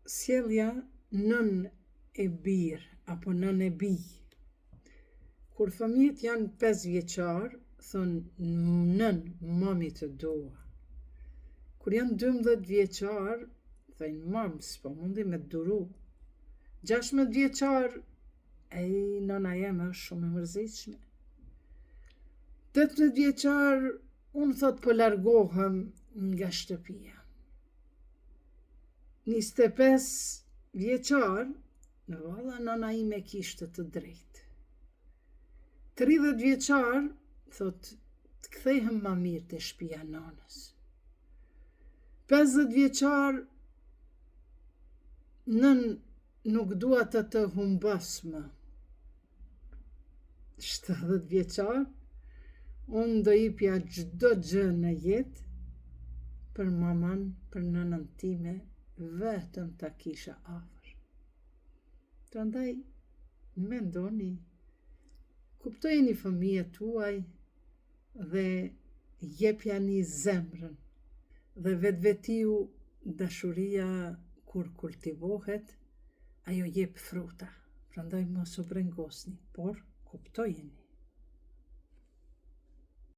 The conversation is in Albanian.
Sjellja nën e birë apo nën e bij. Kur fëmijët janë 5 vjeçar, thonë nën, mami të dua. Kur janë 12 vjeçar, thojnë mam, s'po mundi me të duru. 16 vjeçar, nona jeme është shumë e mërzitshme. 18 vjeçar, unë thot po largohem nga shtëpia. 25 vjeçar, valla nona ime kishte të drejtë. 30 vjeçar, thot të kthehem ma mirë te shtëpia e nonës. 50 vjeçar, nën nuk dua të humbas më. 70 vjeçar, unë do jipja çdo gjë në jetë për maman, për nënën time, vetëm ta kisha afër. Prandaj, mendoni, kuptojeni fëmijët tuaj dhe jepjani zemrën. Dhe vetvetiu dashuria kur kultivohet, ajo jep fruta. Prandaj mos u brengosni, por kuptojeni.